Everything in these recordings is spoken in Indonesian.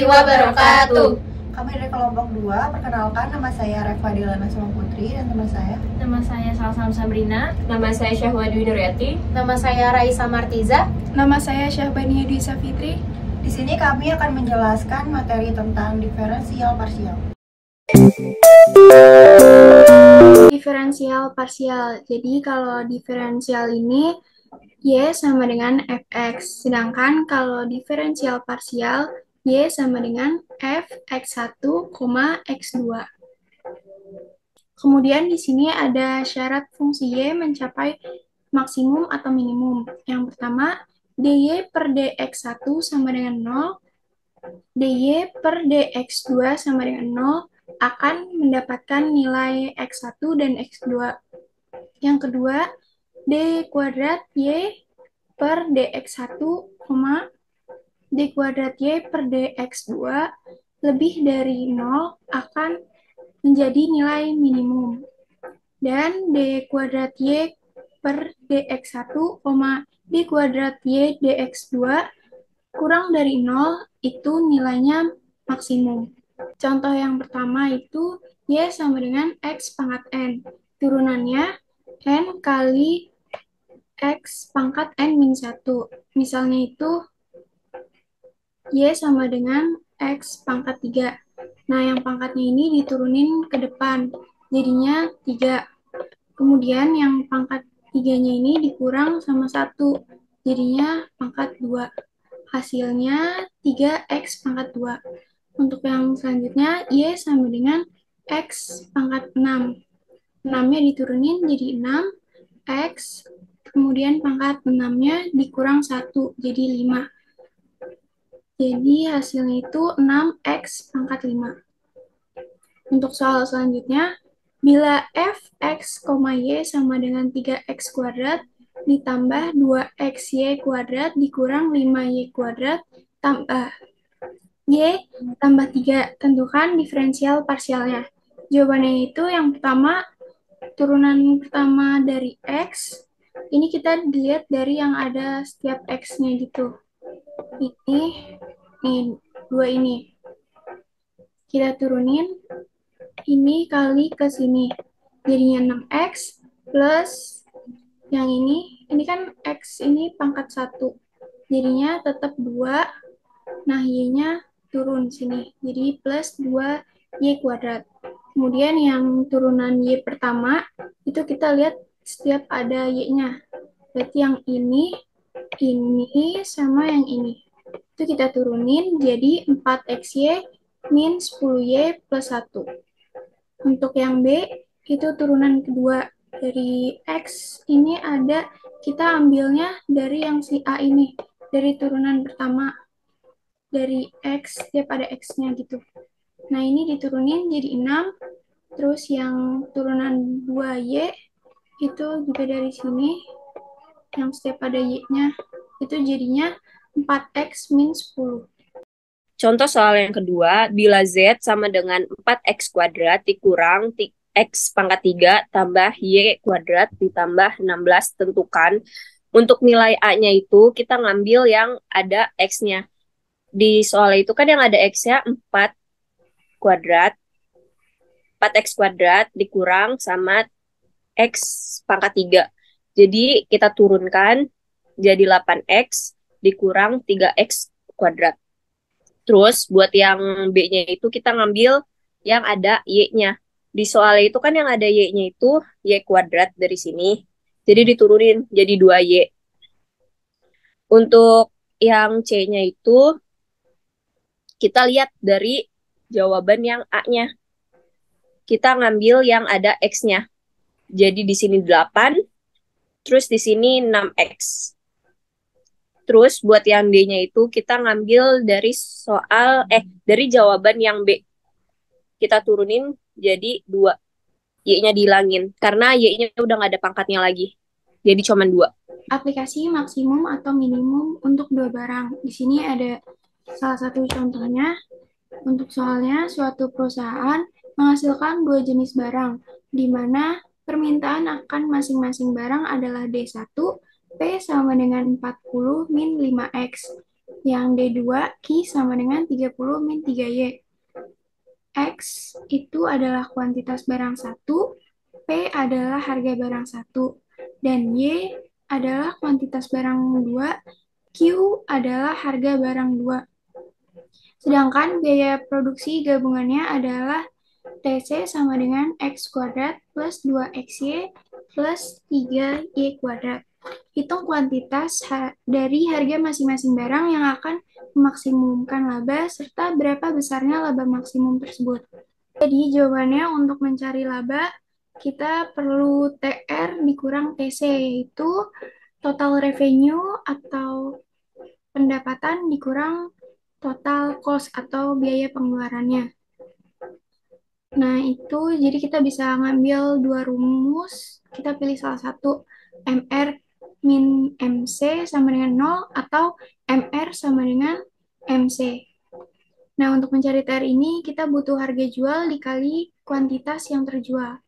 wabarakatuh. Kami dari kelompok 2, perkenalkan nama saya Reva Delana Putri dan teman saya. Nama saya Salsam Sabrina. Nama saya Syahwadi Nuryati. Nama saya Raisa Martiza. Nama saya Syahbania Dwi Safitri. Di sini kami akan menjelaskan materi tentang diferensial parsial. Diferensial parsial. Jadi kalau diferensial ini Y sama dengan fx. Sedangkan kalau diferensial parsial Y sama dengan fx1, x2. Kemudian di sini ada syarat fungsi Y mencapai maksimum atau minimum. Yang pertama, dy per dx1 sama dengan 0, dy per dx2 sama dengan 0 akan mendapatkan nilai x1 dan x2. Yang kedua, d kuadrat y per dx1, d kuadrat y per dx2 lebih dari 0 akan menjadi nilai minimum. Dan d kuadrat y per dx1, d kuadrat y dx2 kurang dari 0 itu nilainya maksimum. Contoh yang pertama itu y sama dengan x pangkat n. Turunannya n kali x pangkat n min 1. Misalnya itu y sama dengan x pangkat 3. Nah, yang pangkatnya ini diturunin ke depan, jadinya 3. Kemudian yang pangkat 3-nya ini dikurang sama 1, jadinya pangkat 2. Hasilnya 3x pangkat 2. Untuk yang selanjutnya, y sama dengan x pangkat 6. 6-nya diturunin jadi 6x, kemudian pangkat 6-nya dikurang 1, jadi 5. Jadi hasilnya itu 6x pangkat 5. Untuk soal selanjutnya, bila fx, y sama dengan 3x kuadrat ditambah 2xy kuadrat dikurang 5y kuadrat tambah y tambah 3, tentukan diferensial parsialnya. Jawabannya itu yang pertama, turunan pertama dari x, ini kita dilihat dari yang ada setiap x-nya gitu. Ini 2 ini. Kita turunin, ini kali ke sini. Jadinya 6x plus yang ini kan x ini pangkat 1. Jadinya tetap 2. Nah, y-nya turun sini. Jadi plus 2y kuadrat. Kemudian yang turunan y pertama, itu kita lihat setiap ada y-nya. Berarti yang ini, sama yang ini. Itu kita turunin jadi 4xy min 10y plus 1. Untuk yang B, itu turunan kedua. Dari x ini ada, kita ambilnya dari yang si A ini. Dari turunan pertama. Dari x, setiap ada x-nya gitu. Nah, ini diturunin jadi 6. Terus yang turunan 2y, itu juga dari sini. Yang setiap ada y-nya, itu jadinya 4x min 10. Contoh soal yang kedua, bila z sama dengan 4x kuadrat dikurang x pangkat 3 tambah y kuadrat ditambah 16, tentukan. Untuk nilai A-nya itu kita ngambil yang ada x-nya. Di soal itu kan yang ada x-nya 4 kuadrat, 4x kuadrat dikurang sama x pangkat 3. Jadi kita turunkan jadi 8x dikurang 3x kuadrat. Terus buat yang B-nya itu kita ngambil yang ada y-nya. Di soal itu kan yang ada y-nya itu y kuadrat dari sini. Jadi diturunin jadi 2y. Untuk yang C-nya itu kita lihat dari jawaban yang A-nya. Kita ngambil yang ada X-nya. Jadi di sini 8, terus di sini 6X. Terus buat yang D-nya itu kita ngambil dari dari jawaban yang B. Kita turunin jadi 2. Y-nya dihilangin. Karena Y-nya udah nggak ada pangkatnya lagi. Jadi cuma 2. Aplikasi maksimum atau minimum untuk 2 barang. Di sini ada salah satu contohnya. Untuk soalnya, suatu perusahaan menghasilkan 2 jenis barang, di mana permintaan akan masing-masing barang adalah D1, P sama dengan 40 min 5X. Yang D2, Q sama dengan 30 min 3Y. X itu adalah kuantitas barang 1, P adalah harga barang 1, dan Y adalah kuantitas barang 2, Q adalah harga barang 2. Sedangkan biaya produksi gabungannya adalah TC sama dengan X kuadrat plus 2XY plus 3Y kuadrat. Hitung kuantitas dari harga masing-masing barang yang akan memaksimumkan laba serta berapa besarnya laba maksimum tersebut. Jadi jawabannya untuk mencari laba, kita perlu TR dikurang TC, yaitu total revenue atau pendapatan dikurang total cost atau biaya pengeluarannya. Nah, itu jadi kita bisa ngambil dua rumus, kita pilih salah satu, MR min MC sama dengan 0 atau MR sama dengan MC. Nah, untuk mencari TR ini, kita butuh harga jual dikali kuantitas yang terjual.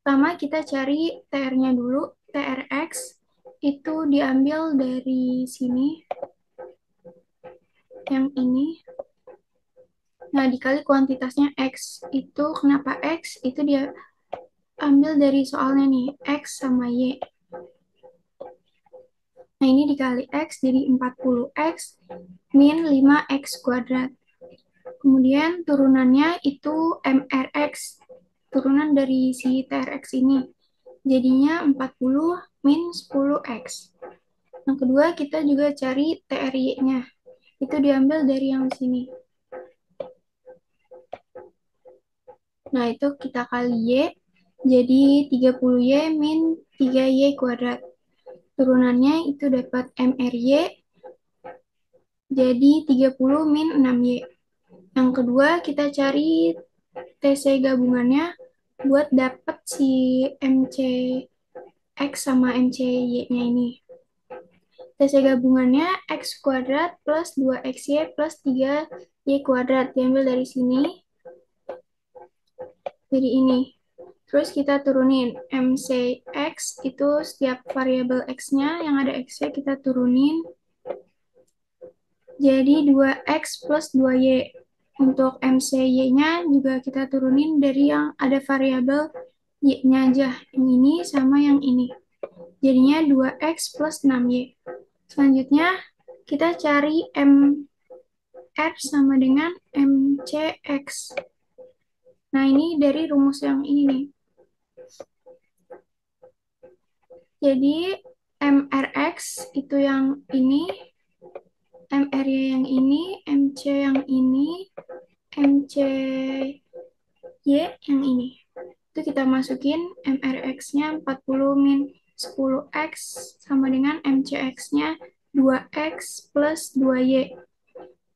Pertama, kita cari TR-nya dulu. TRX itu diambil dari sini, yang ini. Nah, dikali kuantitasnya X. Itu kenapa X? Itu dia ambil dari soalnya nih, X sama Y. Nah, ini dikali X, jadi 40X min 5X kuadrat. Kemudian turunannya itu MRX, turunan dari si TRX ini. Jadinya 40 min 10X. Yang kedua, kita juga cari TRY-nya. Itu diambil dari yang sini. Nah, itu kita kali Y, jadi 30Y min 3Y kuadrat. Turunannya itu dapat MRY, jadi 30 min 6Y. Yang kedua, kita cari TC gabungannya buat dapat si MC X sama MC-Y-nya ini. TC gabungannya X kuadrat plus 2XY plus 3Y kuadrat. Diambil dari sini. Jadi ini. Terus kita turunin MCX itu setiap variabel X-nya yang ada X-nya kita turunin. Jadi 2X plus 2Y. Untuk MCY-nya juga kita turunin dari yang ada variabel Y-nya aja. Yang ini sama yang ini. Jadinya 2X plus 6Y. Selanjutnya kita cari MR sama dengan MCX. Nah, ini dari rumus yang ini nih. Jadi MRX itu yang ini, MRY yang ini, MC yang ini, MCY yang ini. Itu kita masukin MRX-nya 40 min 10X sama dengan MCX-nya 2X plus 2Y.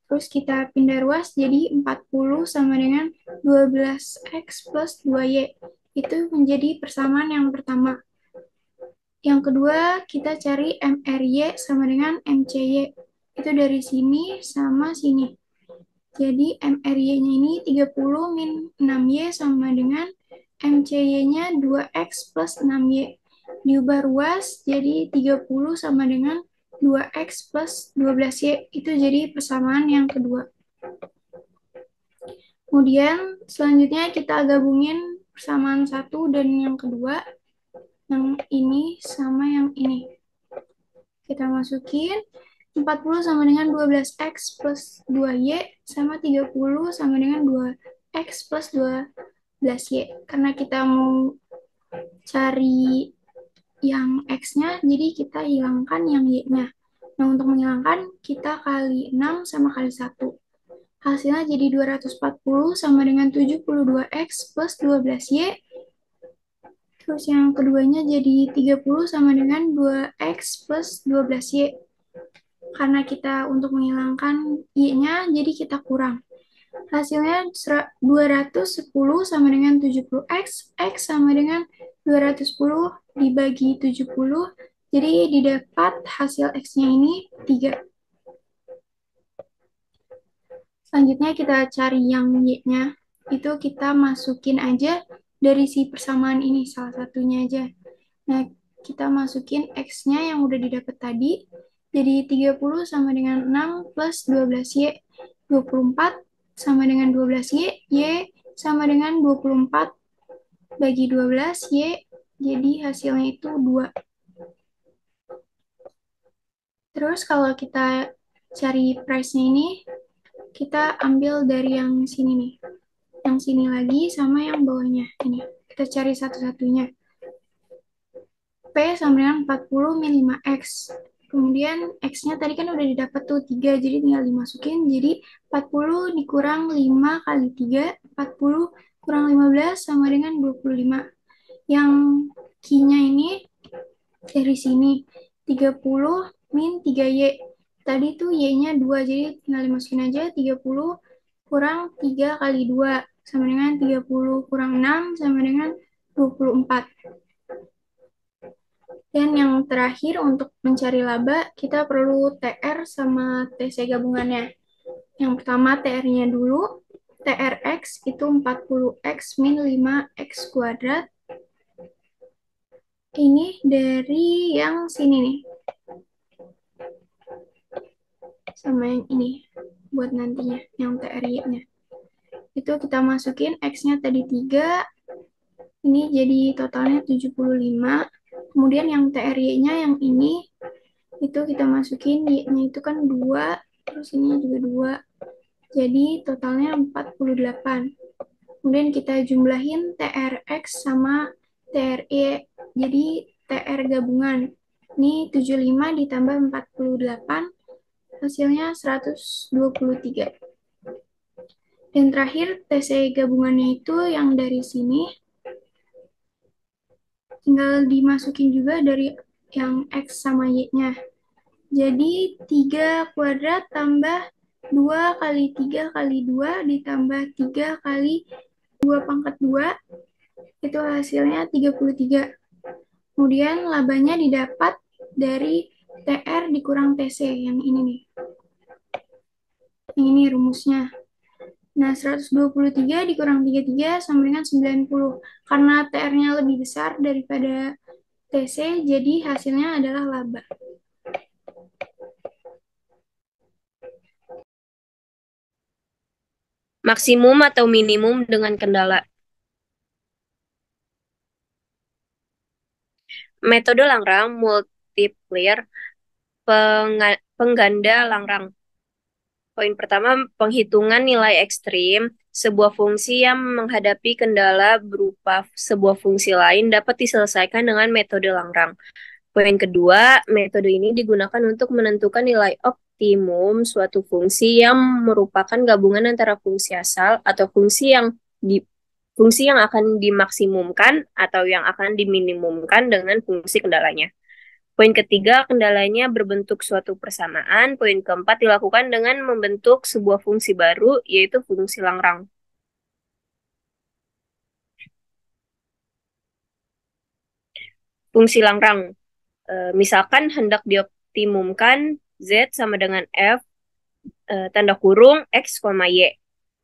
Terus kita pindah ruas jadi 40 sama dengan 12X plus 2Y. Itu menjadi persamaan yang pertama. Yang kedua, kita cari MRY sama dengan MCY. Itu dari sini sama sini. Jadi MRY-nya ini 30 min 6Y sama dengan MCY-nya 2X plus 6Y. Diubah ruas jadi 30 sama dengan 2X plus 12Y. Itu jadi persamaan yang kedua. Kemudian selanjutnya kita gabungin persamaan satu dan yang kedua. Yang ini sama yang ini. Kita masukin 40 sama dengan 12X plus 2Y sama 30 sama dengan 2X plus 12Y. Karena kita mau cari yang X-nya, jadi kita hilangkan yang Y-nya. Nah, untuk menghilangkan, kita kali 6 sama kali 1. Hasilnya jadi 240 sama dengan 72X plus 12Y. Terus yang keduanya jadi 30 sama dengan 2X plus 12Y. Karena kita untuk menghilangkan Y-nya, jadi kita kurang. Hasilnya 210 sama dengan 70X, X sama dengan 210 dibagi 70, jadi didapat hasil X-nya ini 3. Selanjutnya kita cari yang Y-nya, itu kita masukin aja dari si persamaan ini, salah satunya aja. Nah, kita masukin X-nya yang udah didapat tadi, Jadi 30 sama dengan 6 plus 12Y. 24 sama dengan 12Y. Y sama dengan 24 bagi 12 Y. Jadi hasilnya itu 2. Terus kalau kita cari price-nya ini, kita ambil dari yang sini nih. Yang sini lagi sama yang bawahnya. Ini, kita cari satu-satunya. P sama dengan 40 min 5X. Kemudian X-nya tadi kan udah didapat tuh 3, jadi tinggal dimasukin. Jadi 40 dikurang 5 kali 3, 40 kurang 15 sama dengan 25. Yang Q-nya ini dari sini, 30 min 3Y. Tadi tuh Y-nya 2, jadi tinggal dimasukin aja 30 kurang 3 kali 2, sama dengan 30 kurang 6, sama dengan 24. Dan yang terakhir untuk mencari laba, kita perlu TR sama TC gabungannya. Yang pertama TR-nya dulu, TRX itu 40X min 5X kuadrat. Ini dari yang sini nih. Sama yang ini, buat nantinya, yang TRY-nya. Itu kita masukin X-nya tadi 3, ini jadi totalnya 75. Kemudian yang TRY-nya yang ini, itu kita masukin Y-nya itu kan 2, terus ini juga 2. Jadi totalnya 48. Kemudian kita jumlahin TRX sama TRY. Jadi TR gabungan. Ini 75 ditambah 48, hasilnya 123. Dan terakhir TC gabungannya itu yang dari sini. Tinggal dimasukin juga dari yang X sama Y-nya. Jadi 3 kuadrat tambah 2 kali 3 kali 2 ditambah 3 kali 2 pangkat 2, itu hasilnya 33. Kemudian labanya didapat dari TR dikurang TC, yang ini nih. Yang ini rumusnya. Nah, 123 dikurang 33 sama dengan 90. Karena TR-nya lebih besar daripada TC, jadi hasilnya adalah laba. Maksimum atau minimum dengan kendala. Metode Langrang multiplier pengganda Langrang. Poin pertama, penghitungan nilai ekstrim. Sebuah fungsi yang menghadapi kendala berupa sebuah fungsi lain dapat diselesaikan dengan metode Langrang. Poin kedua, metode ini digunakan untuk menentukan nilai optimum suatu fungsi yang merupakan gabungan antara fungsi asal atau fungsi yang akan dimaksimumkan atau yang akan diminimumkan dengan fungsi kendalanya. Poin ketiga, kendalanya berbentuk suatu persamaan. Poin keempat, dilakukan dengan membentuk sebuah fungsi baru, yaitu fungsi Langrang. Fungsi Langrang. Misalkan hendak dioptimumkan Z sama dengan F, tanda kurung X, Y.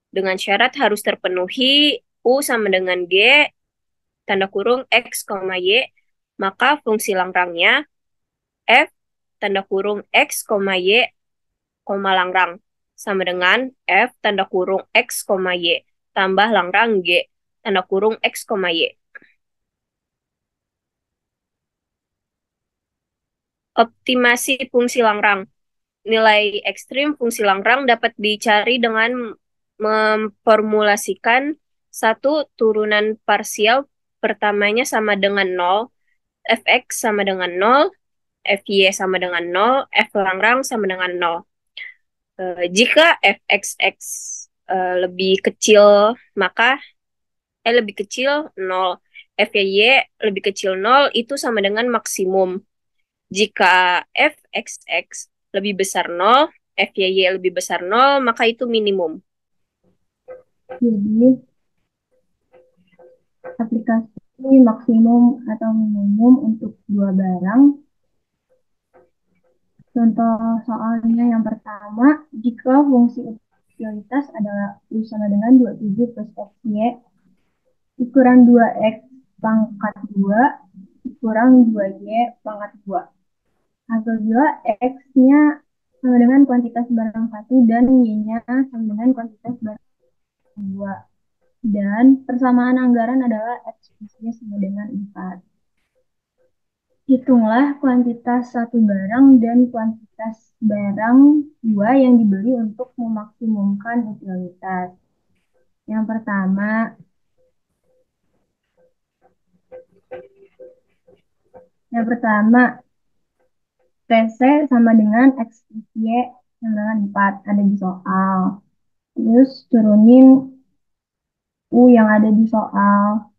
Dengan syarat harus terpenuhi U sama dengan G, tanda kurung X, Y, maka fungsi Langrangnya F, tanda kurung X, Y, Langrang, sama dengan F, tanda kurung X, Y, tambah Langrang G, tanda kurung X, Y. Optimasi fungsi Langrang. Nilai ekstrim fungsi Langrang dapat dicari dengan memformulasikan satu turunan parsial pertamanya sama dengan 0, fx sama dengan 0, fy sama dengan 0, f Langrang sama dengan 0. Jika fxx lebih kecil, maka lebih kecil 0, fy lebih kecil 0, itu sama dengan maksimum. Jika fxx lebih besar 0, fy lebih besar 0, maka itu minimum. Jadi, aplikasi maksimum atau minimum untuk dua barang. Contoh soalnya yang pertama, jika fungsi utilitas adalah U sama dengan 27 plus XY dikurang 2X pangkat 2 dikurang 2Y pangkat 2. Hasil 2, X-nya sama dengan kuantitas barang 1 dan Y-nya sama dengan kuantitas barang 2. Dan persamaan anggaran adalah X plus Y sama dengan 4. Hitunglah kuantitas satu barang dan kuantitas barang 2 yang dibeli untuk memaksimumkan utilitas. Yang pertama, TC sama dengan X plus Y sama dengan 4, ada di soal. Terus turunin U yang ada di soal.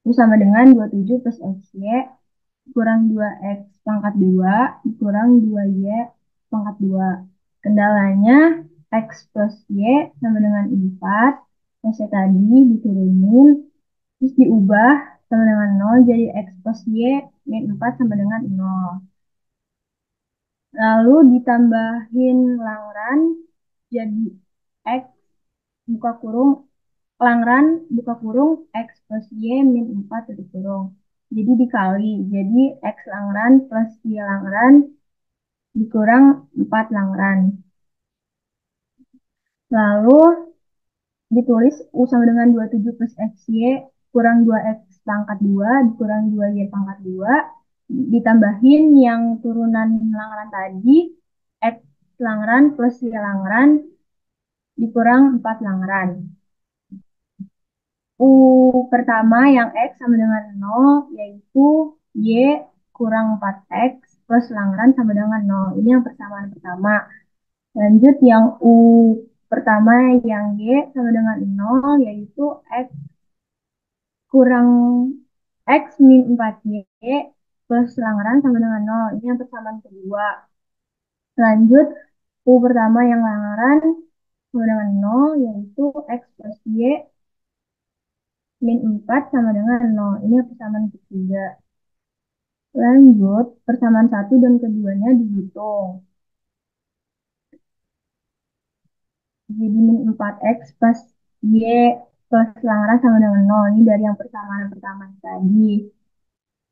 U sama dengan 27 plus XY kurang 2X pangkat 2 kurang 2Y pangkat 2. Kendalanya X plus Y sama dengan 4. X tadi diturunin, terus diubah sama dengan 0, jadi X plus Y min 4 sama dengan 0. Lalu ditambahin langran, jadi X buka kurung langran buka kurung X plus Y min 4 tutup kurung. Jadi dikali, jadi X langran plus Y langran dikurang 4 langran. Lalu ditulis U sama dengan 27 plus XY kurang 2X pangkat 2 dikurang 2Y pangkat 2. Ditambahin yang turunan langran tadi, X langran plus Y langran dikurang 4 langran. U pertama yang X sama dengan 0, yaitu Y kurang 4X plus langran sama dengan 0. Ini yang persamaan pertama. Lanjut yang U pertama yang Y sama dengan 0, yaitu X kurang X min 4Y plus langran sama dengan 0. Ini yang persamaan kedua. Lanjut U pertama yang langran sama dengan 0, yaitu X plus Y min 4 sama dengan 0. Ini persamaan ketiga. Lanjut, persamaan 1 dan keduanya dihitung. Jadi min 4X plus Y plus langran sama dengan 0. Ini dari yang persamaan pertama tadi.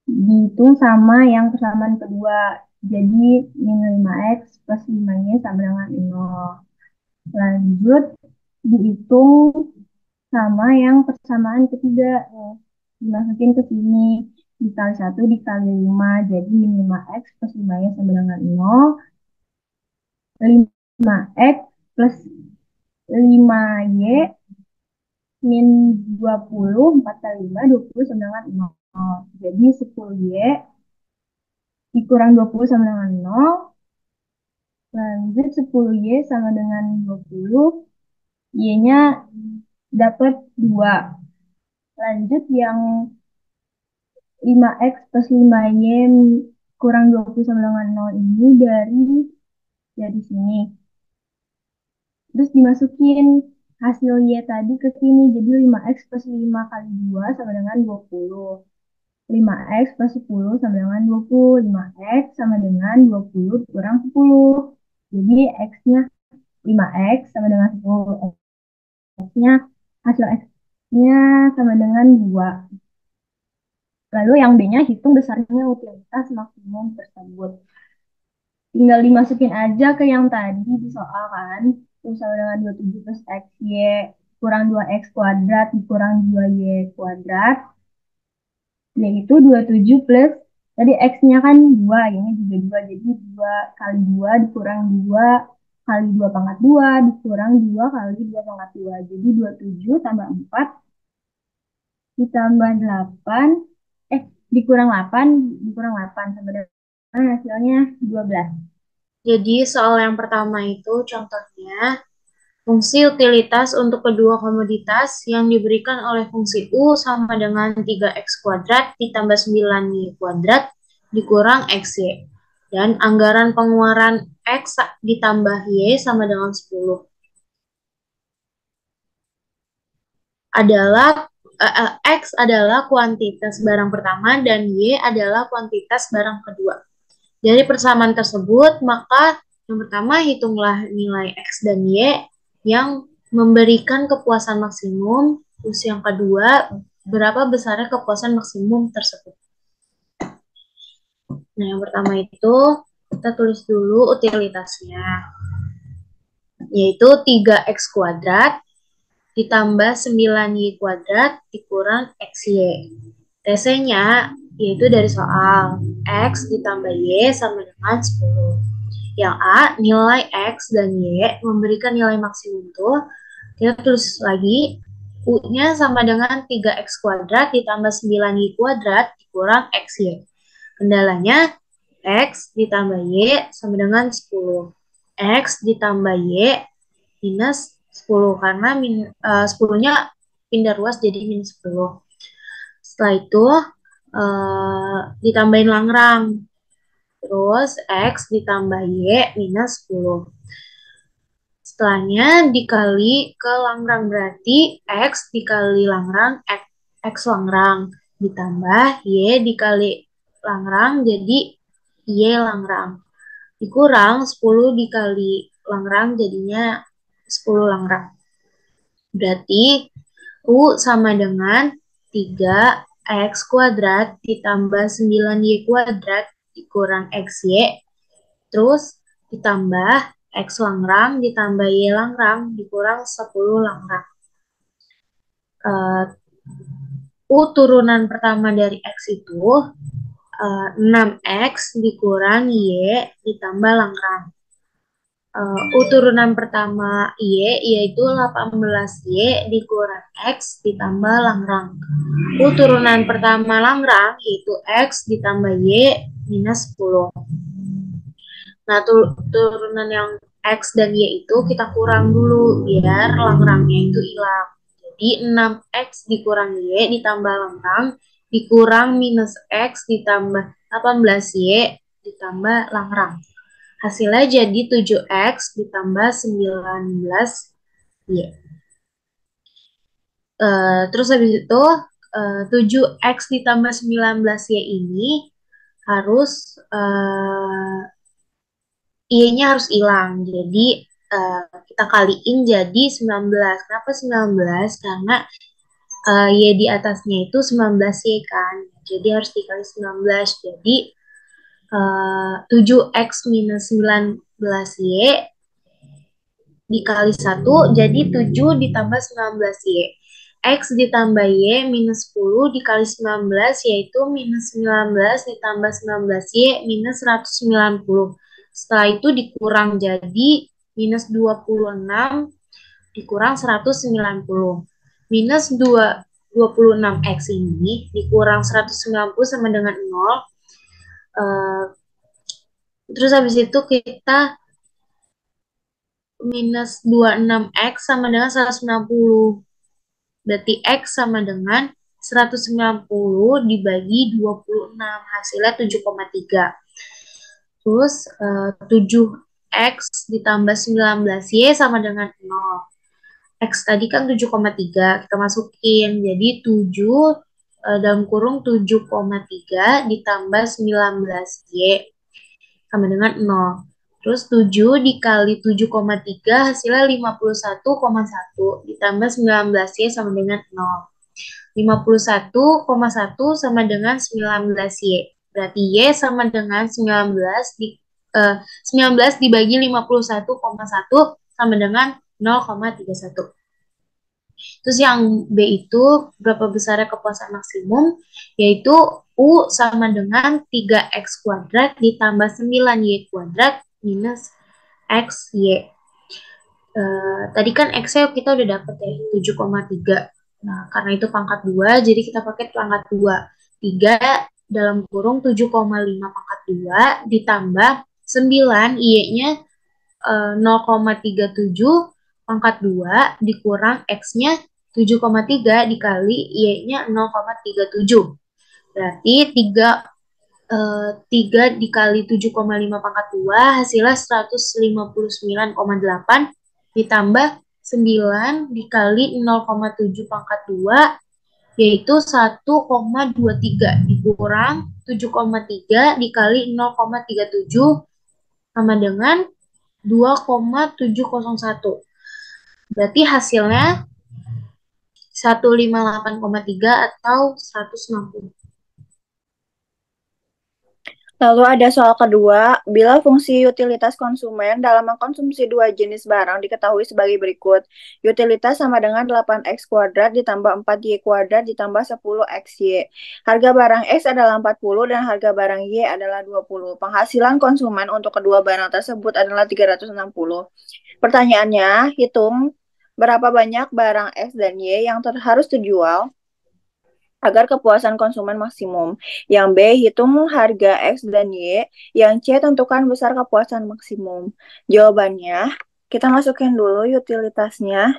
Dihitung sama yang persamaan kedua. Jadi min 5X plus 5Y sama dengan 0. Lanjut, dihitung sama yang persamaan ketiga. Dimasukin ke sini. Dikali 1 dikali 5. Jadi min 5X plus 5Y sama dengan 0. 5X plus 5Y min 20, 4 kali 5, 20 sama dengan 0. Jadi 10Y dikurang 20 sama dengan 0. Lanjut 10Y sama dengan 20. Y-nya dapat 2. Lanjut yang 5X plus 5Y kurang 20 sama dengan 0 ini dari sini. Terus dimasukin hasil Y tadi ke sini. Jadi 5X plus 5 kali 2 sama dengan 20. 5X plus 10 sama dengan 20. 5X sama dengan 20 kurang 10. Jadi X-nya 5X sama dengan 10. X-nya, hasil X-nya sama dengan 2. Lalu yang B-nya hitung besarnya utilitas maksimum tersebut. Tinggal dimasukin aja ke yang tadi di soal kan. Sama dengan 27 plus XY kurang 2X kuadrat dikurang 2Y kuadrat. Yaitu 27 plus, tadi X-nya kan 2, ini juga 2. Jadi 2 kali 2 dikurang 2 kali 2 pangkat 2 dikurang 2 kali 2 pangkat 2. Jadi 27 tambah 4 ditambah 8, dikurang 8 sama dengan hasilnya 12. Jadi soal yang pertama itu contohnya fungsi utilitas untuk kedua komoditas yang diberikan oleh fungsi U sama dengan 3X kuadrat ditambah 9Y kuadrat dikurang XY. Dan anggaran pengeluaran X ditambah Y sama dengan 10. X adalah kuantitas barang pertama dan Y adalah kuantitas barang kedua. Dari persamaan tersebut, maka yang pertama hitunglah nilai X dan Y yang memberikan kepuasan maksimum, terus yang kedua, berapa besarnya kepuasan maksimum tersebut. Nah, yang pertama itu Kita tulis dulu utilitasnya, yaitu 3x kuadrat ditambah 9y kuadrat dikurang xy. TC-nya yaitu dari soal x ditambah y sama dengan 10. Yang A, nilai x dan y memberikan nilai maksimum tuh. Kita tulis lagi, U-nya sama dengan 3x kuadrat ditambah 9y kuadrat dikurang xy. Kendalanya x ditambah y sama dengan 10. X ditambah y minus 10 karena 10-nya pindah ruas jadi minus 10. Setelah itu ditambahin Langrang. Terus X ditambah Y minus 10. Setelahnya dikali ke Langrang, berarti X dikali Langrang, X Langrang. Ditambah Y dikali Langrang, jadi Y Langrang. Dikurang 10 dikali Langrang, jadinya 10 Langrang. Berarti U sama dengan 3x kuadrat ditambah 9y kuadrat dikurang xy, terus ditambah x Langrang ditambah y Langrang dikurang 10 Langrang. U turunan pertama dari x itu 6x dikurang y ditambah Langrang. U turunan pertama Y yaitu 18Y dikurang X ditambah Langrang. U turunan pertama Langrang yaitu X ditambah Y minus 10. Nah, turunan yang X dan Y itu kita kurang dulu biar Langrangnya itu hilang. Jadi 6X dikurang Y ditambah Langrang dikurang minus X ditambah 18Y ditambah Langrang. Hasilnya jadi 7x ditambah 19y. Terus habis itu 7x ditambah 19y ini harus y-nya harus hilang. Jadi kita kaliin jadi 19. Kenapa 19? Karena y di atasnya itu 19y kan. Jadi harus dikali 19. Jadi 7x minus 19y dikali 1 jadi 7 ditambah 19y. X ditambah y minus 10 dikali 19 yaitu minus 19 ditambah 19y minus 190. Setelah itu dikurang jadi minus 26 dikurang 190. Minus 26x ini dikurang 190 sama dengan 0. Terus habis itu kita minus 26x sama dengan 190. Berarti x sama dengan 190 dibagi 26. Hasilnya 7,3. Terus 7x ditambah 19y sama dengan 0. X tadi kan 7,3. Kita masukin. Jadi 7 dalam kurung 7,3 ditambah 19y sama dengan 0. Terus 7 dikali 7,3 hasilnya 51,1 ditambah 19y sama dengan 0. 51,1 sama dengan 19y. Berarti y sama dengan 19 dibagi 51,1 sama dengan 0,31. Terus yang B itu berapa besarnya kepuasan maksimum, yaitu U sama dengan 3x kuadrat ditambah 9y kuadrat minus xy. Tadi kan x-nya kita udah dapet ya, 7,3. Nah, karena itu pangkat 2, jadi kita pakai pangkat 2. 3 dalam kurung 7,5 pangkat 2 ditambah 9, y-nya 0,37 pangkat 2 dikurang x-nya 7,3 dikali y-nya 0,37. Berarti 3 dikali 7,5 pangkat 2 hasilnya 159,8 ditambah 9 dikali 0,7 pangkat 2 yaitu 1,23 dikurang 7,3 dikali 0,37 sama dengan 2,701. Berarti hasilnya 158,3 atau 160. Lalu ada soal kedua, bila fungsi utilitas konsumen dalam mengkonsumsi dua jenis barang diketahui sebagai berikut. Utilitas sama dengan 8x kuadrat ditambah 4y kuadrat ditambah 10xy. Harga barang X adalah 40 dan harga barang Y adalah 20. Penghasilan konsumen untuk kedua barang tersebut adalah 360. Pertanyaannya, hitung berapa banyak barang X dan Y yang harus dijual agar kepuasan konsumen maksimum. Yang B, hitung harga X dan Y. Yang C, tentukan besar kepuasan maksimum. Jawabannya, kita masukin dulu utilitasnya.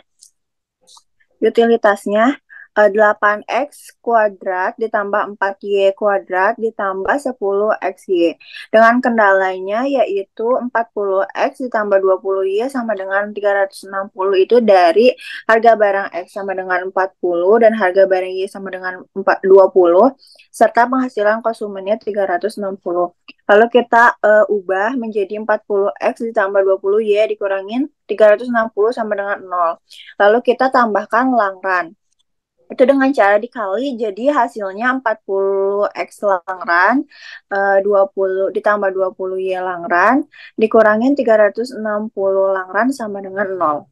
Utilitasnya 8x kuadrat ditambah 4y kuadrat ditambah 10xy. Dengan kendalanya yaitu 40x ditambah 20y sama dengan 360 itu dari harga barang X sama dengan 40 dan harga barang Y sama dengan 20 serta penghasilan konsumennya 360. Lalu kita ubah menjadi 40x ditambah 20y dikurangin 360 sama dengan 0. Lalu kita tambahkan langran. Itu dengan cara dikali, jadi hasilnya 40x langran, 20 ditambah 20y langran, dikurangin 360 langran sama dengan 0.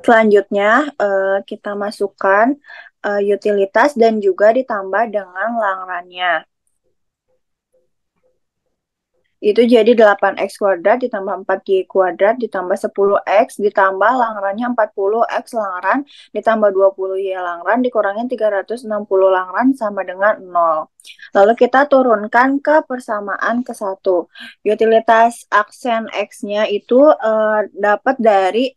Selanjutnya, kita masukkan utilitas dan juga ditambah dengan langrannya. Itu jadi 8x kuadrat ditambah 4y kuadrat ditambah 10x ditambah langrannya 40x langran ditambah 20y langran dikurangin 360 langran sama dengan 0. Lalu kita turunkan ke persamaan ke 1. Utilitas aksen X-nya itu dapat dari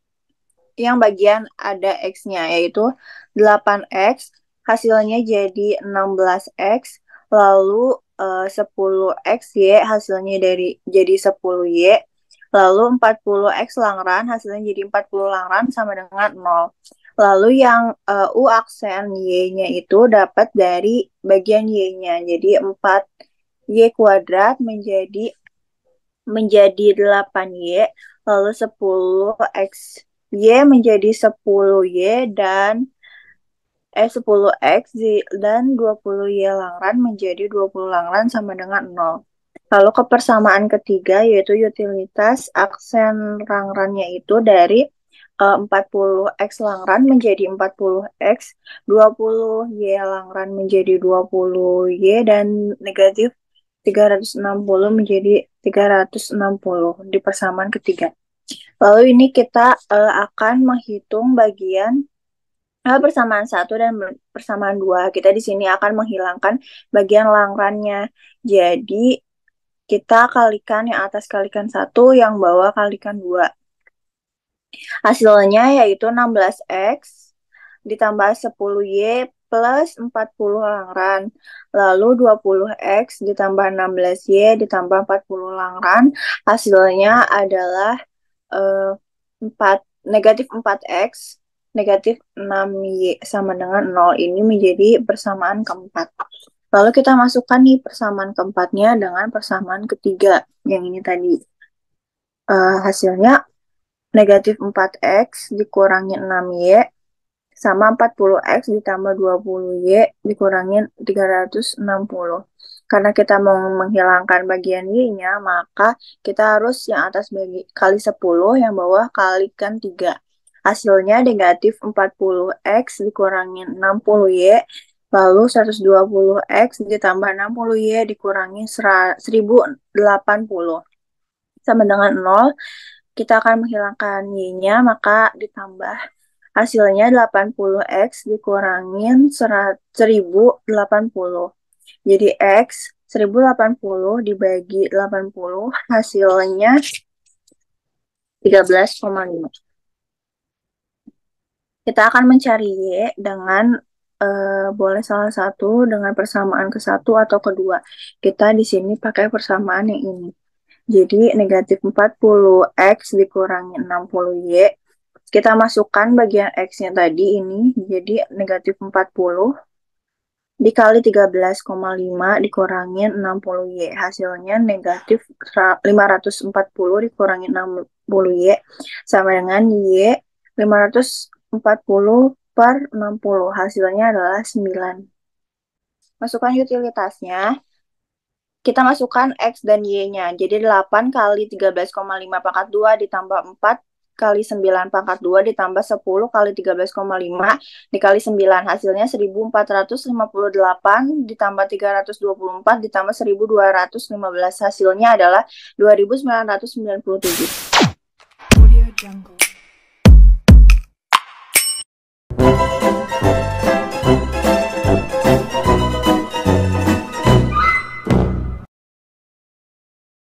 yang bagian ada X-nya yaitu 8x, hasilnya jadi 16x, lalu 10xy hasilnya jadi 10y, lalu 40x langran hasilnya jadi 40 langran sama dengan 0. Lalu yang U aksen Y-nya itu dapat dari bagian Y-nya, jadi 4y kuadrat menjadi 8y, lalu 10xy menjadi 10y dan 10x dan 20y langran menjadi 20 langran sama dengan 0. Lalu ke persamaan ketiga yaitu utilitas aksen langrannya itu dari 40x langran menjadi 40x, 20y langran menjadi 20y dan negatif 360 menjadi 360 di persamaan ketiga. Lalu ini kita akan menghitung bagian persamaan 1 dan persamaan 2. Kita di sini akan menghilangkan bagian langrannya. Jadi, kita kalikan yang atas kalikan 1, yang bawah kalikan 2. Hasilnya yaitu 16x ditambah 10y plus 40 langran. Lalu 20x ditambah 16y ditambah 40 langran. Hasilnya adalah negatif 4x negatif 6y sama dengan 0. Ini menjadi persamaan keempat. Lalu kita masukkan nih persamaan keempatnya dengan persamaan ketiga. Yang ini tadi. Hasilnya negatif 4x dikurangi 6y sama 40x ditambah 20y dikurangin 360. Karena kita mau menghilangkan bagian y-nya, maka kita harus yang atas kali 10, yang bawah kalikan 3. Hasilnya negatif 40x dikurangin 60y, lalu 120x ditambah 60y dikurangi 1080. Sama dengan 0, kita akan menghilangkan y-nya, maka ditambah hasilnya 80x dikurangin 1080. Jadi X 1080 dibagi 80 hasilnya 13,5. Kita akan mencari Y dengan boleh salah satu dengan persamaan ke 1 atau kedua. Kita di sini pakai persamaan yang ini. Jadi negatif 40x dikurangi 60y. Kita masukkan bagian X-nya tadi ini. Jadi negatif 40 dikali 13,5 dikurangin 60y. Hasilnya negatif 540 dikurangi 60y sama dengan y 540 per 60. Hasilnya adalah 9. Masukkan utilitasnya. Kita masukkan X dan Y-nya. Jadi 8 kali 13,5 pangkat 2 ditambah 4 kali 9 pangkat 2 ditambah 10 kali 13,5 dikali 9. Hasilnya 1458 ditambah 324 ditambah 1215. Hasilnya adalah 2997. Audio Jungle.